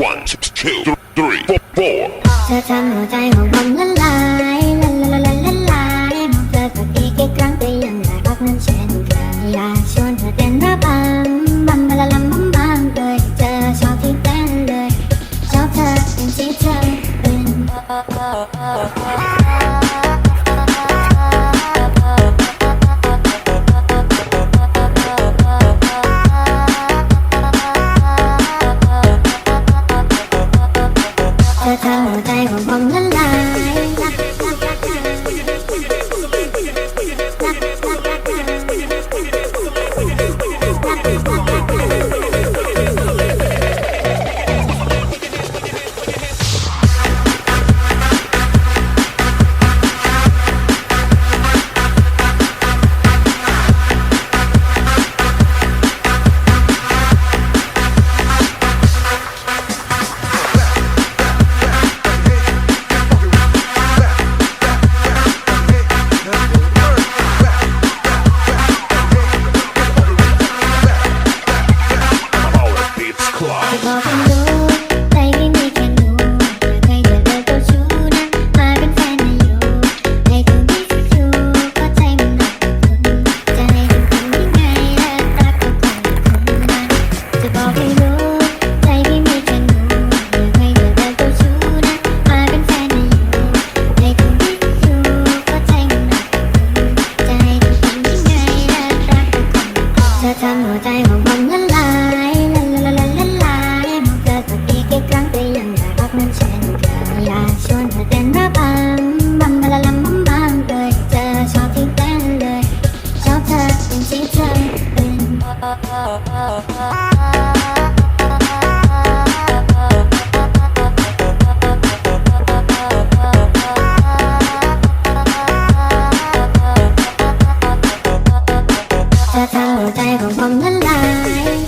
1 2 3 4 เธอทำหัวใจของผมละลายละลายละลายมองเธอสักทีกี่ครั้งก็ยังอยากรักนั้นเช่นเคยอยากชวนเธอเต้นระบำบัมบะละลัมบัมบัมเลยเจอชอบที่เต้นเลยชอบเธอเป็นที่เธอเป็นเธอทำหัวใจของผมละลายบอกให้รู้ใจพี่มีแค่หนูไม่เคยเจอเจ้าชู้นะมาเป็นแฟนนะอยู่ในทุกที่อยู่ก็ใจมันรักคุณจะให้ทุกคนยังไงรักก็คงคุณนะจะบอกให้รู้ใจพี่มีแค่หนูไม่เคยเจอเจ้าชู้นะมาเป็นแฟนนะอยู่ในทุกที่อยู่ก็ใจมันรักคุณจะให้ทุกคนยังไงรักก็คงเธอทำหัวใจของผมละลายครั้งก็ยังอยากรักมันเช่นเคยอยากชวนเธอเต้นระบำบัมบะละลัมบัมบัมเลยเจอชอบที่เต้นเลยชอบเธอเป็นที่เธอเป็นเธอทำหัวใจของผมละลาย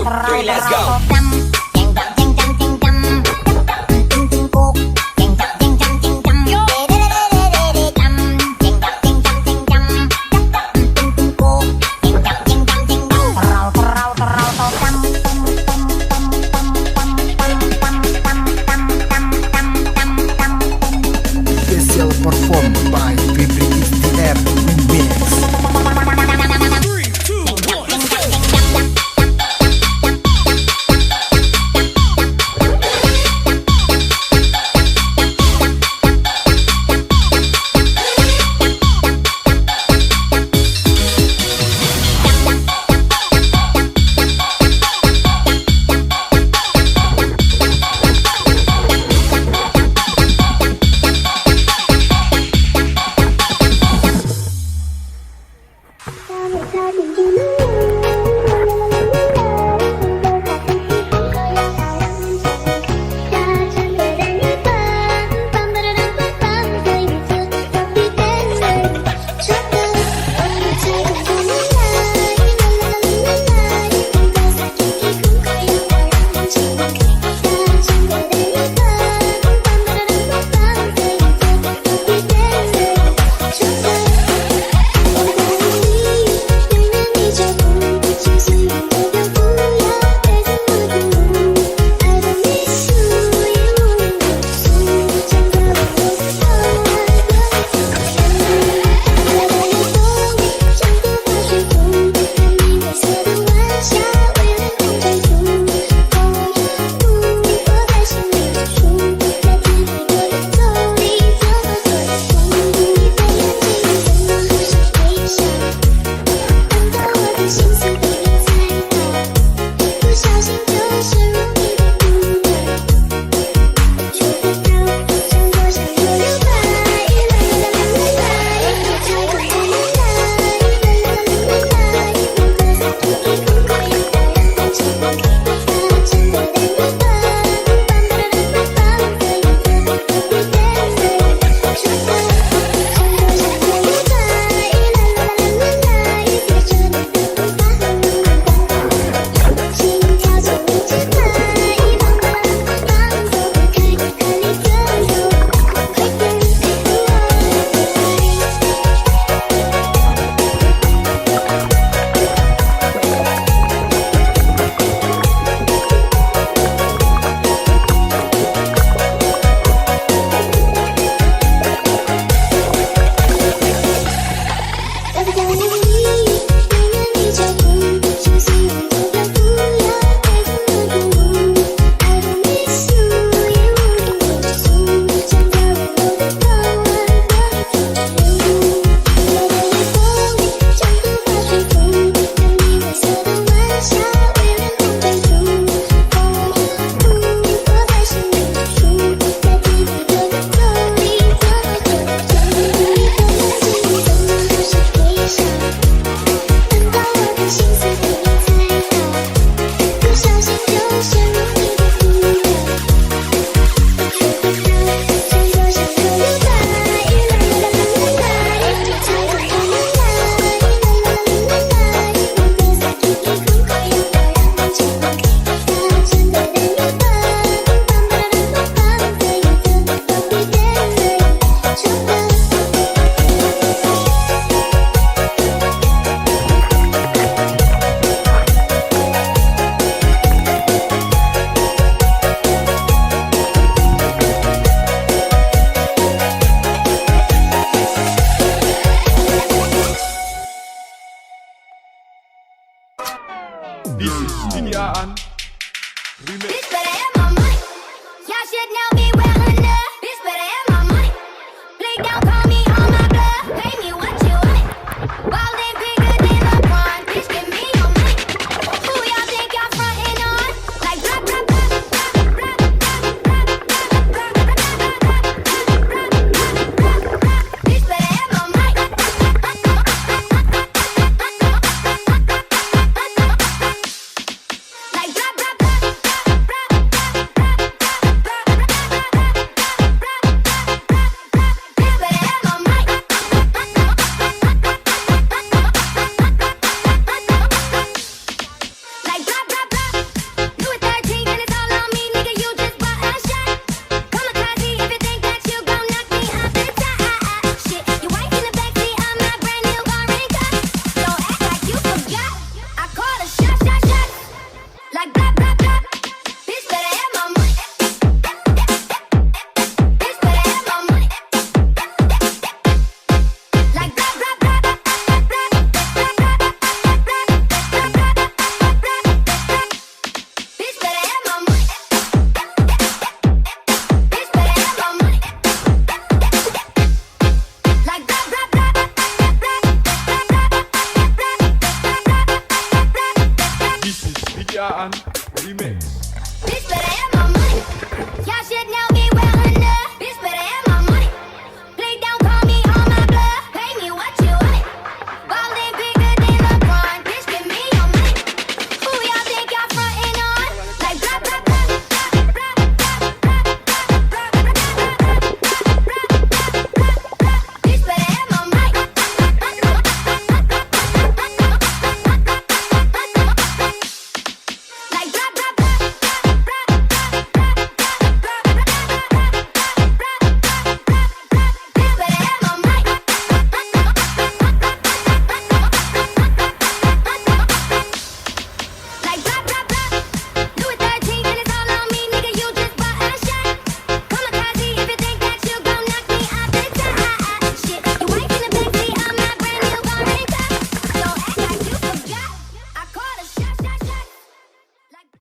three, let's go. เ Kabataan Remix